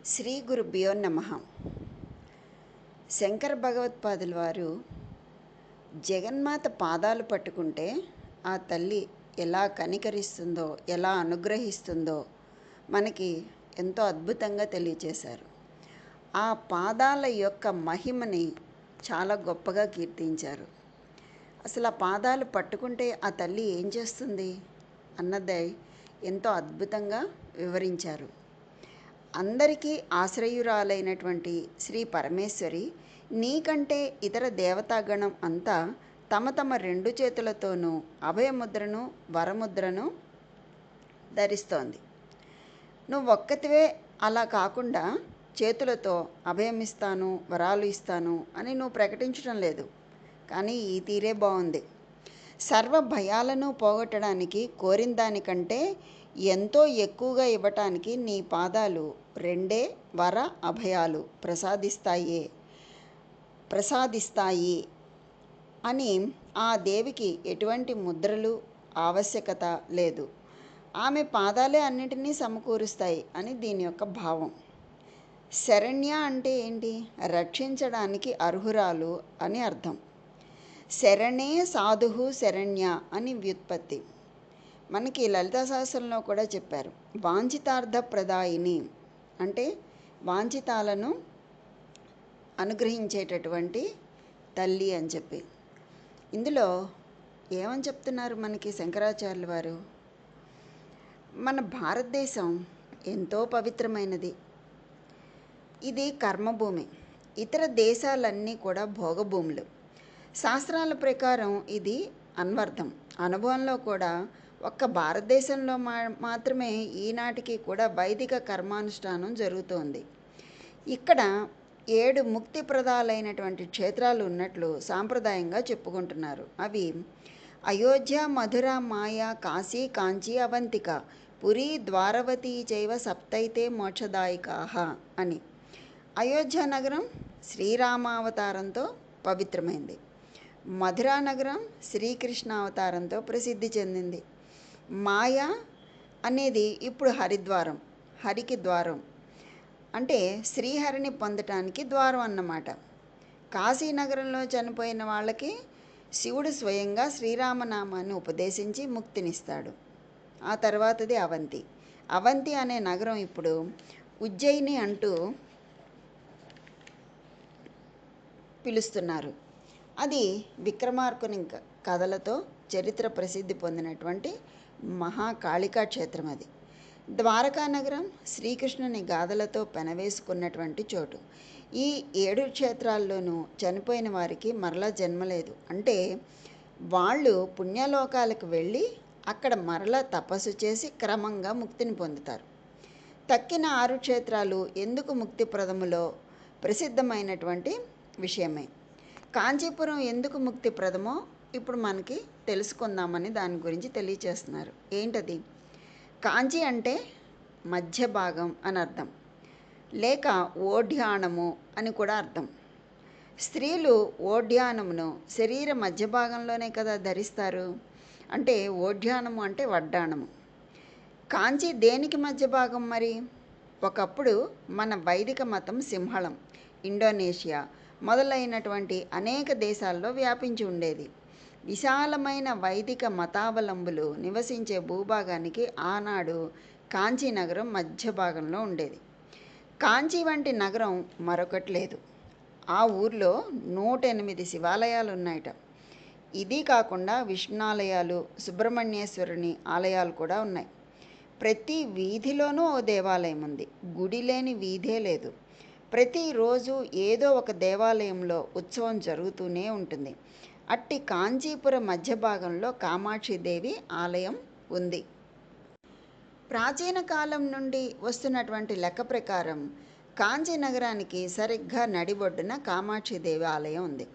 శ్రీ గురుభ్యో నమ. శంకర భగవత్పాదుల వారు జగన్మాత పాదాలు పట్టుకుంటే ఆ తల్లి ఎలా కనికరిస్తుందో, ఎలా అనుగ్రహిస్తుందో మనకి ఎంతో అద్భుతంగా తెలియచేశారు. ఆ పాదాల యొక్క మహిమని చాలా గొప్పగా కీర్తించారు. అసలు ఆ పాదాలు పట్టుకుంటే ఆ తల్లి ఏం చేస్తుంది అన్నదే ఎంతో అద్భుతంగా వివరించారు. అందరికీ ఆశ్రయురాలైనటువంటి శ్రీ పరమేశ్వరి నీకంటే ఇతర దేవతాగణం అంతా తమ తమ రెండు చేతులతోనూ అభయముద్రను వరముద్రను ధరిస్తోంది. నువ్వు ఒక్కతివే అలా కాకుండా చేతులతో అభయమిస్తాను, వరాలు ఇస్తాను అని నువ్వు ప్రకటించడం లేదు. కానీ ఈ తీరే బాగుంది. సర్వ భయాలను పోగొట్టడానికి కోరిన దానికంటే ఎంతో ఎక్కువగా ఇవ్వటానికి నీ పాదాలు రెండే వర అభయాలు ప్రసాదిస్తాయి అని ఆ దేవికి ఎటువంటి ముద్రలు ఆవశ్యకత లేదు. ఆమె పాదాలే అన్నిటినీ సమకూరుస్తాయి అని దీని యొక్క భావం. శరణ్య అంటే ఏంటి? రక్షించడానికి అర్హురాలు అని అర్థం. శరణే సాధుహు శరణ్య అని వ్యుత్పత్తి. మనకి లలితా సహస్రంలో కూడా చెప్పారు, వాంఛితార్థ ప్రదాయిని అంటే వాంఛితాలను అనుగ్రహించేటటువంటి తల్లి అని చెప్పి. ఇందులో ఏమని చెప్తున్నారు మనకి శంకరాచార్యుల వారు? మన భారతదేశం ఎంతో పవిత్రమైనది. ఇది కర్మభూమి. ఇతర దేశాలన్నీ కూడా భోగభూములు. శాస్త్రాల ప్రకారం ఇది అన్వర్థం. అనుభవంలో కూడా ఒక్క భారతదేశంలో మాత్రమే ఈనాటికి కూడా వైదిక కర్మానుష్ఠానం జరుగుతోంది. ఇక్కడ 7 ముక్తిప్రదాలైనటువంటి క్షేత్రాలు ఉన్నట్లు సాంప్రదాయంగా చెప్పుకుంటున్నారు. అవి అయోధ్య, మధుర, మాయా, కాశీ, కాంచీ, అవంతిక, పురీ, ద్వారవతీ చైవ సప్తైతే మోక్షదాయికాః అని. అయోధ్య నగరం శ్రీరామావతారంతో పవిత్రమైంది. మధురా నగరం శ్రీకృష్ణ అవతారంతో ప్రసిద్ధి చెందింది. మాయా అనేది ఇప్పుడు హరిద్వారం, హరికి ద్వారం అంటే శ్రీహరిని పొందటానికి ద్వారం అన్నమాట. కాశీనగరంలో చనిపోయిన వాళ్ళకి శివుడు స్వయంగా శ్రీరామనామాన్ని ఉపదేశించి ముక్తినిస్తాడు. ఆ తర్వాతది అవంతి. అవంతి అనే నగరం ఇప్పుడు ఉజ్జయిని అంటూ పిలుస్తున్నారు. అది విక్రమార్కుని కథలతో చరిత్ర ప్రసిద్ధి పొందినటువంటి మహాకాళికా క్షేత్రం. అది ద్వారకా నగరం శ్రీకృష్ణుని గాథలతో పెనవేసుకున్నటువంటి చోటు. ఈ 7 క్షేత్రాల్లోనూ చనిపోయిన వారికి మరలా జన్మలేదు. అంటే వాళ్ళు పుణ్యలోకాలకు వెళ్ళి అక్కడ మరలా తపస్సు చేసి క్రమంగా ముక్తిని పొందుతారు. తక్కిన 6 క్షేత్రాలు ఎందుకు ముక్తిప్రదములో ప్రసిద్ధమైనటువంటి విషయమే. కాంచీపురం ఎందుకు ముక్తిప్రదమో ఇప్పుడు మనకి తెలుసుకుందామని దాని గురించి తెలియచేస్తున్నారు. ఏంటది? కాంచి అంటే మధ్య భాగం అని అర్థం, లేక ఓఢ్యానము అని కూడా అర్థం. స్త్రీలు ఓఢ్యానమును శరీర మధ్య భాగంలోనే కదా ధరిస్తారు. అంటే ఓఢ్యానము అంటే వడ్డాణము. కాంచి దేనికి మధ్య భాగం మరి? ఒకప్పుడు మన వైదిక మతం సింహళం, ఇండోనేషియా మొదలైనటువంటి అనేక దేశాల్లో వ్యాపించి ఉండేది. విశాలమైన వైదిక మతావలంబులు నివసించే భూభాగానికి ఆనాడు కాంచీ నగరం మధ్య భాగంలో ఉండేది. కాంచీ వంటి నగరం మరొకటి లేదు. ఆ ఊర్లో 108 శివాలయాలు ఉన్నాయట. ఇది కాకుండా విష్ణాలయాలు, సుబ్రహ్మణ్యేశ్వరుని ఆలయాలు కూడా ఉన్నాయి. ప్రతి వీధిలోనూ ఓ దేవాలయం ఉంది. గుడి లేని వీధే లేదు. ప్రతిరోజు ఏదో ఒక దేవాలయంలో ఉత్సవం జరుగుతూనే ఉంటుంది. అట్టి కాంచీపుర మధ్య భాగంలో కామాక్షిదేవి ఆలయం ఉంది. ప్రాచీన కాలం నుండి వస్తున్నటువంటి లెక్క ప్రకారం కాంచీ నగరానికి సరిగ్గా నడిబొడ్డున కామాక్షిదేవి ఆలయం ఉంది.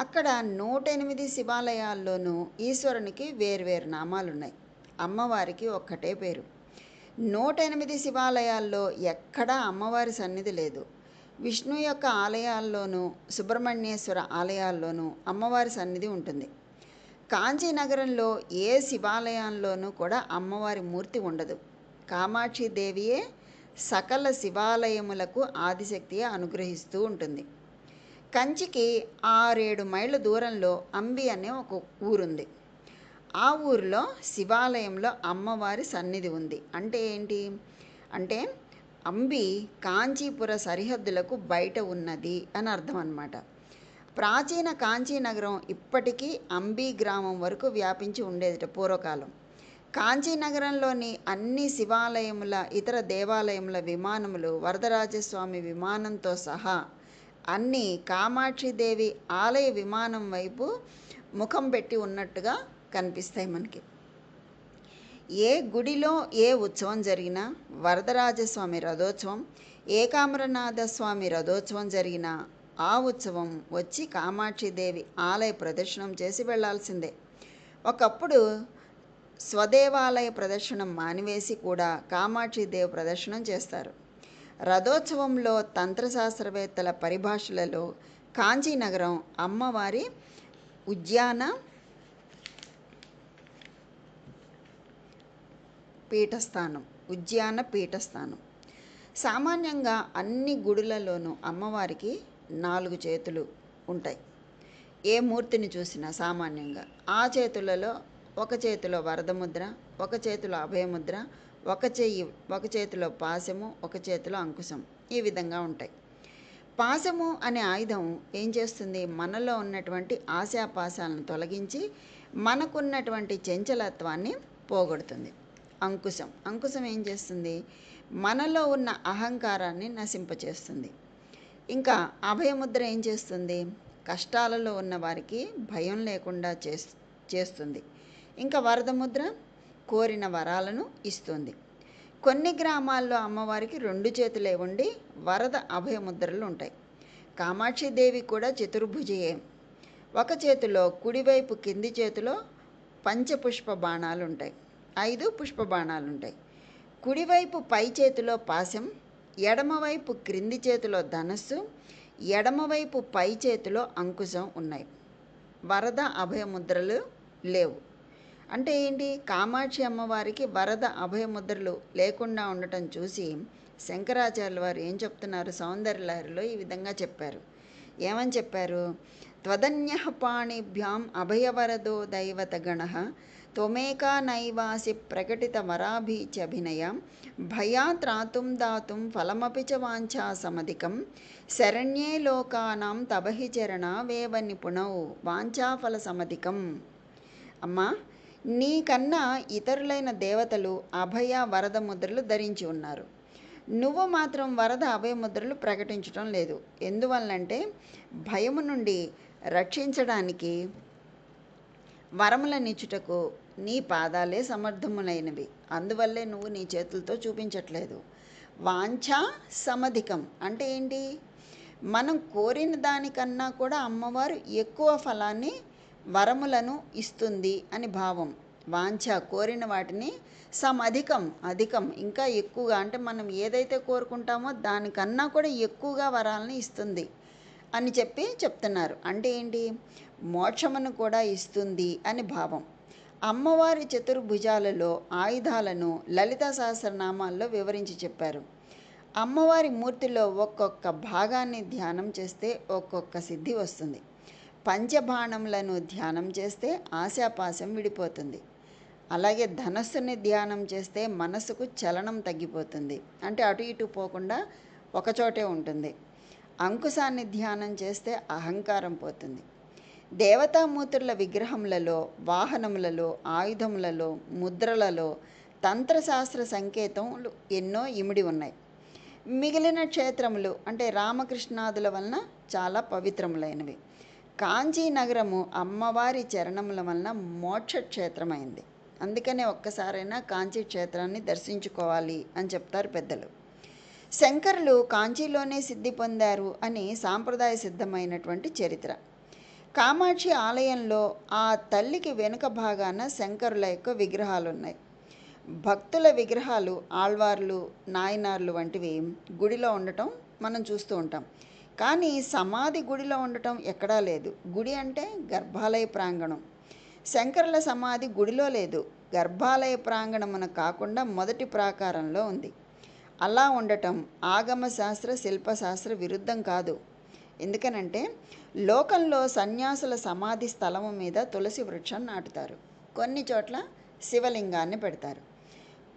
అక్కడ 108 శివాలయాల్లోనూ ఈశ్వరునికి వేర్వేరు నామాలున్నాయి. అమ్మవారికి ఒక్కటే పేరు. 108 శివాలయాల్లో ఎక్కడా అమ్మవారి సన్నిధి లేదు. విష్ణు యొక్క ఆలయాల్లోనూ సుబ్రహ్మణ్యేశ్వర ఆలయాల్లోనూ అమ్మవారి సన్నిధి ఉంటుంది. కాంచీ నగరంలో ఏ శివాలయంలోనూ కూడా అమ్మవారి మూర్తి ఉండదు. కామాక్షి దేవియే సకల శివాలయములకు ఆదిశక్తిగా అనుగ్రహిస్తూ ఉంటుంది. కంచికి 6-7 మైళ్ళ దూరంలో అంబి అనే ఒక ఊరుంది. ఆ ఊరిలో శివాలయంలో అమ్మవారి సన్నిధి ఉంది. అంటే ఏంటి అంటే అంబి కాంచీపుర సరిహద్దులకు బయట ఉన్నది అని అర్థం అన్నమాట. ప్రాచీన కాంచీ నగరం ఇప్పటికీ అంబి గ్రామం వరకు వ్యాపించి ఉండేదిట పూర్వకాలం. కాంచీనగరంలోని అన్ని శివాలయముల, ఇతర దేవాలయముల విమానములు వరదరాజస్వామి విమానంతో సహా అన్నీ కామాక్షిదేవి ఆలయ విమానం వైపు ముఖం పెట్టి ఉన్నట్టుగా కనిపిస్తాయి మనకి. ఏ గుడిలో ఏ ఉత్సవం జరిగినా, వరదరాజస్వామి రథోత్సవం, ఏకాంబరనాథ స్వామి రథోత్సవం జరిగినా ఆ ఉత్సవం వచ్చి కామాక్షిదేవి ఆలయ ప్రదర్శనం చేసి వెళ్లాల్సిందే. ఒకప్పుడు స్వదేవాలయ ప్రదర్శనం మానివేసి కూడా కామాక్షిదేవి ప్రదర్శనం చేస్తారు. రథోత్సవంలో తంత్రశాస్త్రవేత్తల పరిభాషలలో కాంచీనగరం అమ్మవారి ఉద్యాన పీఠస్థానం. సామాన్యంగా అన్ని గుడులలోనూ అమ్మవారికి 4 చేతులు ఉంటాయి. ఏ మూర్తిని చూసినా సామాన్యంగా ఆ చేతులలో ఒక చేతిలో వరదముద్ర, ఒక చేతిలో అభయముద్ర, ఒక చేతిలో పాశము, ఒక చేతిలో అంకుశం, ఈ విధంగా ఉంటాయి. పాశము అనే ఆయుధం ఏం చేస్తుంది? మనలో ఉన్నటువంటి ఆశాపాశాలను తొలగించి మనకున్నటువంటి చంచలత్వాన్ని పోగొడుతుంది. అంకుశం ఏం చేస్తుంది? మనలో ఉన్న అహంకారాన్ని నశింపచేస్తుంది. ఇంకా అభయముద్ర ఏం చేస్తుంది? కష్టాలలో ఉన్న వారికి భయం లేకుండా చేస్తుంది. ఇంకా వరదముద్ర కోరిన వరాలను ఇస్తుంది. కొన్ని గ్రామాల్లో అమ్మవారికి 2 చేతులే ఉండి వరద అభయముద్రలు ఉంటాయి. కామాక్షిదేవి కూడా చతుర్భుజయే. ఒక చేతిలో కుడివైపు కింది చేతిలో పంచపుష్ప బాణాలు ఉంటాయి, 5 పుష్ప బాణాలు ఉంటాయి. కుడివైపు పై చేతిలో పాశం, ఎడమవైపు క్రింది చేతిలో ధనస్సు, ఎడమవైపు పై చేతిలో అంకుశం ఉన్నాయి. వరద అభయముద్రలు లేవు. అంటే ఏంటి? కామాక్షి అమ్మవారికి వరద అభయముద్రలు లేకుండా ఉండటం చూసి శంకరాచార్యుల వారు ఏం చెప్తున్నారు? సౌందర్యలహరిలో ఈ విధంగా చెప్పారు. ఏమని చెప్పారు? త్వదన్యః పాణిభ్యాం అభయవరదో దైవతగణః త్వమేకా నైవాసి ప్రకటిత వరాభీత్యభినయం భయాత్రాతుం దాతుం ఫలమపి చ వాంఛా సమధికం శరణ్యే లోకానాం తబహి చరణ వేవ నిపుణౌ వాంఛాఫల సమధికం. అమ్మా, నీకన్నా ఇతరులైన దేవతలు అభయ వరద ముద్రలు ధరించి ఉన్నారు. నువ్వు మాత్రం వరద అభయముద్రలు ప్రకటించడం లేదు. ఎందువల్లంటే భయము నుండి రక్షించడానికి వరములనిచ్చుటకు నీ పాదాలే సమర్థములైనవి. అందువల్లే నువ్వు నీ చేతులతో చూపించట్లేదు. వాంఛా సమధికం అంటే ఏంటి? మనం కోరిన దానికన్నా కూడా అమ్మవారు ఎక్కువ ఫలాన్ని, వరములను ఇస్తుంది అని భావం. వాంఛ కోరిన వాటిని, అధికం ఇంకా ఎక్కువగా, అంటే మనం ఏదైతే కోరుకుంటామో దానికన్నా కూడా ఎక్కువగా వరాలని ఇస్తుంది అని చెప్తున్నారు. అంటే ఏంటి? మోక్షమును కూడా ఇస్తుంది అని భావం. అమ్మవారి చతుర్భుజాలలో ఆయుధాలను లలితా సహస్రనామాల్లో వివరించి చెప్పారు. అమ్మవారి మూర్తిలో ఒక్కొక్క భాగాన్ని ధ్యానం చేస్తే ఒక్కొక్క సిద్ధి వస్తుంది. పంచబాణములను ధ్యానం చేస్తే ఆశాపాశం విడిపోతుంది. అలాగే ధనస్సుని ధ్యానం చేస్తే మనసుకు చలనం తగ్గిపోతుంది, అంటే అటు ఇటు పోకుండా ఒకచోటే ఉంటుంది. అంకుశాన్ని ధ్యానం చేస్తే అహంకారం పోతుంది. దేవతామూర్తుల విగ్రహములలో, వాహనములలో, ఆయుధములలో, ముద్రలలో తంత్రశాస్త్ర సంకేతములు ఎన్నో ఇమిడి ఉన్నాయి. మిగిలిన క్షేత్రములు అంటే రామకృష్ణాదుల వలన చాలా పవిత్రములైనవి. కాంచీ నగరము అమ్మవారి చరణముల వలన మోక్షక్షేత్రమైంది. అందుకనే ఒక్కసారైనా కాంచీ క్షేత్రాన్ని దర్శించుకోవాలి అని చెప్తారు పెద్దలు. శంకరులు కాంచీలోనే సిద్ధి పొందారు అని సాంప్రదాయ సిద్ధమైనటువంటి చరిత్ర. కామాక్షి ఆలయంలో ఆ తల్లికి వెనుక భాగాన శంకరుల యొక్క విగ్రహాలు ఉన్నాయి. భక్తుల విగ్రహాలు, ఆళ్వార్లు, నాయనార్లు వంటివి గుడిలో ఉండటం మనం చూస్తూ ఉంటాం. కానీ సమాధి గుడిలో ఉండటం ఎక్కడా లేదు. గుడి అంటే గర్భాలయ ప్రాంగణం. శంకరుల సమాధి గుడిలో లేదు, గర్భాలయ ప్రాంగణమున కాకుండా మొదటి ప్రాకారంలో ఉంది. అలా ఉండటం ఆగమశాస్త్ర శిల్పశాస్త్ర విరుద్ధం కాదు. ఎందుకనంటే లోకంలో సన్యాసుల సమాధి స్థలము మీద తులసి వృక్షం నాటుతారు, కొన్ని చోట్ల శివలింగాన్ని పెడతారు,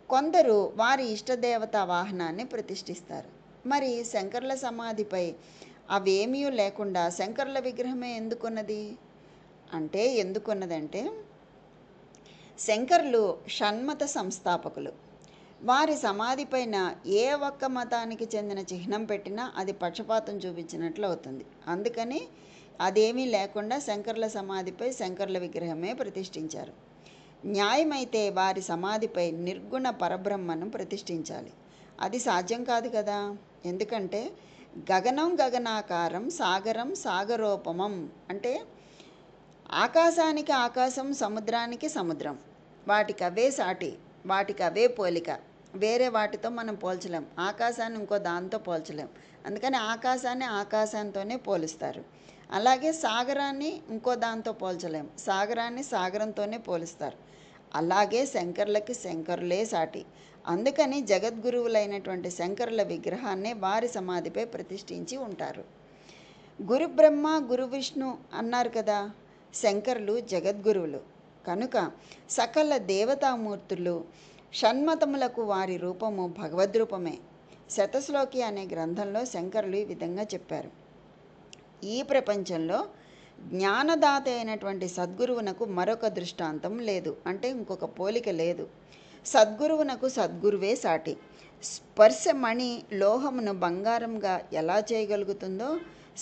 కొందరు వారి ఇష్టదేవత వాహనాన్ని ప్రతిష్ఠిస్తారు. మరి శంకరుల సమాధిపై అవేమీ లేకుండా శంకరుల విగ్రహమే ఎందుకున్నది అంటే, ఎందుకున్నదంటే శంకరులు షణ్మత సంస్థాపకులు. వారి సమాధిపైన ఏ ఒక్క మతానికి చెందిన చిహ్నం పెట్టినా అది పక్షపాతం చూపించినట్లు అవుతుంది. అందుకని అదేమీ లేకుండా శంకరుల సమాధిపై శంకరుల విగ్రహమే ప్రతిష్ఠించారు. న్యాయమైతే వారి సమాధిపై నిర్గుణ పరబ్రహ్మను ప్రతిష్ఠించాలి. అది సాధ్యం కాదు కదా. ఎందుకంటే గగనం గగనాకారం సాగరం సాగరోపమం అంటే ఆకాశానికి ఆకాశం, సముద్రానికి సముద్రం, వాటికవే సాటి, వాటికవే పోలిక. వేరే వాటితో మనం పోల్చలేం. ఆకాశాన్ని ఇంకో దాంతో పోల్చలేం. అందుకని ఆకాశాన్ని ఆకాశంతోనే పోలుస్తారు. అలాగే సాగరాన్ని ఇంకో దాంతో పోల్చలేం. సాగరాన్ని సాగరంతోనే పోలుస్తారు. అలాగే శంకరులకి శంకరులే సాటి. అందుకని జగద్గురువులైనటువంటి శంకరుల విగ్రహాన్ని వారి సమాధిపై ప్రతిష్ఠించి ఉంటారు. గురు బ్రహ్మ గురు విష్ణు అన్నారు కదా. శంకరులు జగద్గురువులు కనుక సకల దేవతామూర్తులు షణ్మతములకు వారి రూపము భగవద్రూపమే. శతశ్లోకి అనే గ్రంథంలో శంకరులు ఈ విధంగా చెప్పారు. ఈ ప్రపంచంలో జ్ఞానదాత అయినటువంటి సద్గురువునకు మరొక దృష్టాంతం లేదు, అంటే ఇంకొక పోలిక లేదు. సద్గురువునకు సద్గురువే సాటి. స్పర్శమణి లోహమును బంగారంగా ఎలా చేయగలుగుతుందో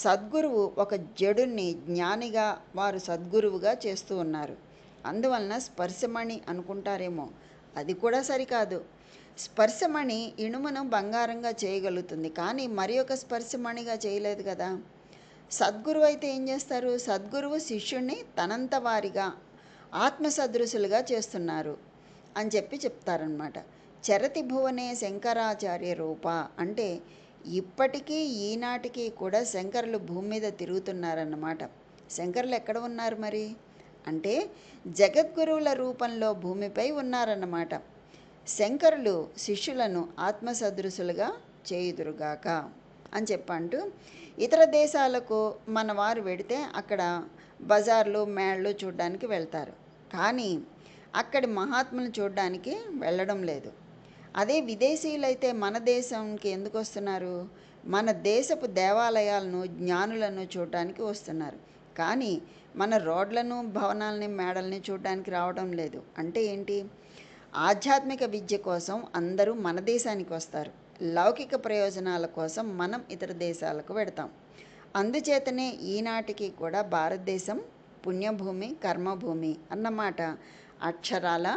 సద్గురువు ఒక జడుని జ్ఞానిగా వారు సద్గురువుగా చేస్తూ ఉన్నారు. అందువలన స్పర్శమణి అనుకుంటారేమో, అది కూడా సరికాదు. స్పర్శమణి ఇనుమును బంగారంగా చేయగలుగుతుంది, కానీ మరి ఒక స్పర్శమణిగా చేయలేదు కదా. సద్గురువు అయితే ఏం చేస్తారు? సద్గురువు శిష్యుణ్ణి తనంత వారిగా ఆత్మసదృశులుగా చేస్తున్నారు అని చెప్తారనమాట. చరతి భువనే శంకరాచార్య రూప అంటే ఇప్పటికీ ఈనాటికి కూడా శంకరులు భూమి మీద తిరుగుతున్నారన్నమాట. శంకరులు ఎక్కడ ఉన్నారు మరి అంటే జగద్గురువుల రూపంలో భూమిపై ఉన్నారన్నమాట. శంకరులు శిష్యులను ఆత్మసదృశులుగా చేయుదురుగాక అని చెప్పంటూ ఇతర దేశాలకు మన వారు వెడితే అక్కడ బజార్లు మేళ్ళు చూడడానికి వెళ్తారు, కానీ అక్కడి మహాత్ములను చూడడానికి వెళ్ళడం లేదు. అదే విదేశీయులైతే మన దేశంకి ఎందుకు వస్తున్నారు? మన దేశపు దేవాలయాలను జ్ఞానులను చూడడానికి వస్తున్నారు, కానీ మన రోడ్లను భవనాలని మేడల్ని చూడడానికి రావడం లేదు. అంటే ఏంటి? ఆధ్యాత్మిక విద్య కోసం అందరూ మన దేశానికి వస్తారు, లౌకిక ప్రయోజనాల కోసం మనం ఇతర దేశాలకు వెడతాం. అందుచేతనే ఈనాటికి కూడా భారతదేశం పుణ్యభూమి కర్మభూమి అన్నమాట అక్షరాల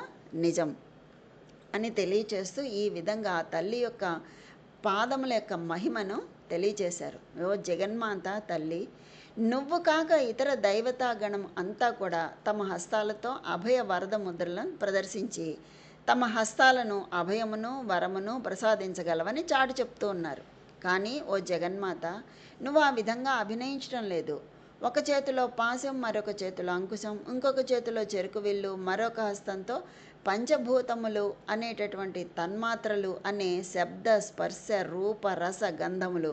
నిజం అని తెలియచేస్తూ ఈ విధంగా ఆ తల్లి యొక్క పాదముల యొక్క మహిమను తెలియచేశారు. ఓ జగన్మాత తల్లి, నువ్వు కాక ఇతర దైవతాగణం అంతా కూడా తమ హస్తాలతో అభయ వరద ముద్రలను ప్రదర్శించి తమ హస్తాలను అభయమును వరమును ప్రసాదించగలవని చాటు చెప్తూ ఉన్నారు. కానీ ఓ జగన్మాత, నువ్వు ఆ విధంగా అభినయించడం లేదు. ఒక చేతిలో పాశం, మరొక చేతిలో అంకుశం, ఇంకొక చేతిలో చెరుకు విల్లు, మరొక హస్తంతో పంచభూతములు అనేటటువంటి తన్మాత్రలు అనే శబ్ద స్పర్శ రూప రస గంధములు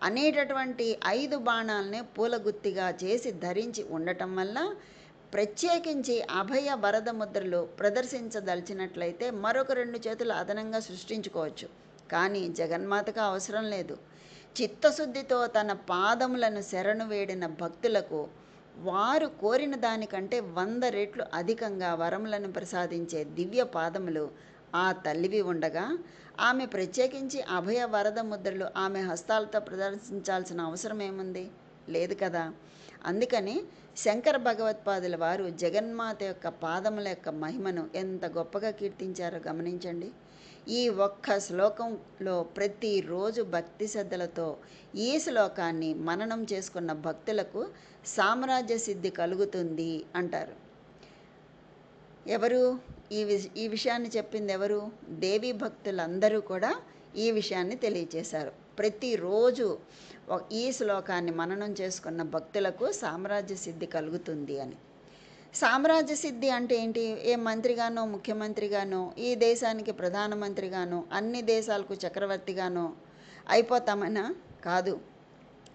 అనేటటువంటి 5 బాణాలనే పూలగుత్తిగా చేసి ధరించి ఉండటం వల్ల ప్రత్యేకించి అభయ వరద ముద్రలు ప్రదర్శించదలిచినట్లయితే మరొక 2 చేతులు అదనంగా సృష్టించుకోవచ్చు. కానీ జగన్మాతకు అవసరం లేదు. చిత్తశుద్ధితో తన పాదములను శరణు వేడిన భక్తులకు వారు కోరిన దానికంటే 100 రెట్లు అధికంగా వరములను ప్రసాదించే దివ్య పాదములు ఆ తల్లివి ఉండగా ఆమె ప్రత్యేకించి అభయ వరద ముద్రలు ఆమె హస్తాలతో ప్రదర్శించాల్సిన అవసరం ఏముంది? లేదు కదా. అందుకని శంకర భగవత్పాదుల వారు జగన్మాత యొక్క పాదముల యొక్క మహిమను ఎంత గొప్పగా కీర్తించారో గమనించండి. ఈ ఒక్క శ్లోకంలో ప్రతిరోజు భక్తి శ్రద్ధలతో ఈ శ్లోకాన్ని మననం చేసుకున్న భక్తులకు సామ్రాజ్య సిద్ధి కలుగుతుంది అంటారు. ఎవరు ఈ విషయాన్ని చెప్పింది? ఎవరు? దేవీ భక్తులందరూ కూడా ఈ విషయాన్ని తెలియచేశారు. ప్రతిరోజు ఈ శ్లోకాన్ని మననం చేసుకున్న భక్తులకు సామ్రాజ్య సిద్ధి కలుగుతుంది అని. సామ్రాజ్య సిద్ధి అంటే ఏంటి? ఏ మంత్రిగానో, ముఖ్యమంత్రిగానో, ఈ దేశానికి ప్రధానమంత్రిగానో, అన్ని దేశాలకు చక్రవర్తిగానో అయిపోతామనా? కాదు.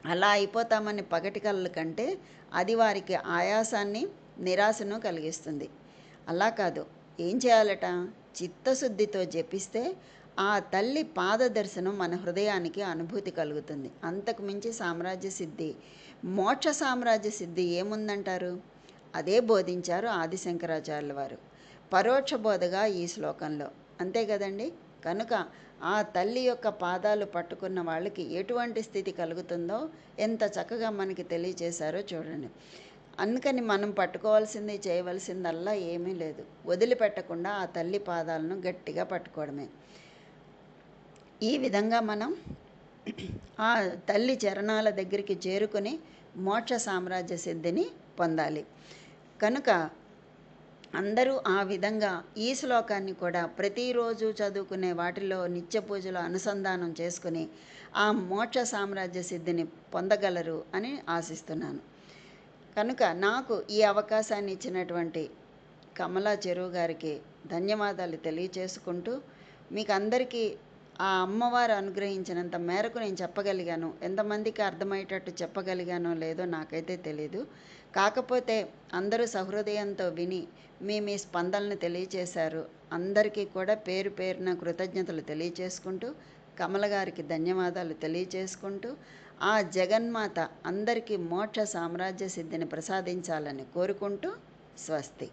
అలా అయిపోతామని పగటి కలల కంటే అది వారికి ఆయాసాన్ని, నిరాశను కలిగిస్తుంది. అలా కాదు. ఏం చేయాలట? చిత్తశుద్ధితో జపిస్తే ఆ తల్లి పాదదర్శనం మన హృదయానికి అనుభూతి కలుగుతుంది. అంతకు మించి సామ్రాజ్య సిద్ధి, మోక్ష సామ్రాజ్య సిద్ధి ఏముందంటారు? అదే బోధించారు ఆదిశంకరాచార్యుల వారు పరోక్ష బోధగా ఈ శ్లోకంలో. అంతే కదండి. కనుక ఆ తల్లి యొక్క పాదాలు పట్టుకున్న వాళ్ళకి ఎటువంటి స్థితి కలుగుతుందో ఎంత చక్కగా మనకి తెలియచేశారో చూడండి. అందుకని మనం పట్టుకోవాల్సింది, చేయవలసిందల్లా ఏమీ లేదు. వదిలిపెట్టకుండా ఆ తల్లి పాదాలను గట్టిగా పట్టుకోవడమే. ఈ విధంగా మనం ఆ తల్లి చరణాల దగ్గరికి చేరుకుని మోక్ష సామ్రాజ్య సిద్ధిని పొందాలి. కనుక అందరూ ఆ విధంగా ఈ శ్లోకాన్ని కూడా ప్రతిరోజు చదువుకునే వాటిలో నిత్య పూజలో అనుసంధానం చేసుకుని ఆ మోక్ష సామ్రాజ్య సిద్ధిని పొందగలరు అని ఆశిస్తున్నాను. కనుక నాకు ఈ అవకాశాన్ని ఇచ్చినటువంటి కమలా చెరువు గారికి ధన్యవాదాలు తెలియచేసుకుంటూ, మీకు అందరికీ ఆ అమ్మవారు అనుగ్రహించినంత మేరకు నేను చెప్పగలిగాను. ఎంతమందికి అర్థమయ్యేటట్టు చెప్పగలిగానో లేదో నాకైతే తెలీదు. కాకపోతే అందరూ సహృదయంతో విని మీ స్పందనలు తెలియచేశారు. అందరికీ కూడా పేరు పేరున కృతజ్ఞతలు తెలియచేసుకుంటూ, కమల గారికి ధన్యవాదాలు తెలియచేసుకుంటూ, ఆ జగన్మాత అందరికీ మోక్ష సామ్రాజ్య సిద్ధిని ప్రసాదించాలని కోరుకుంటూ స్వస్తి.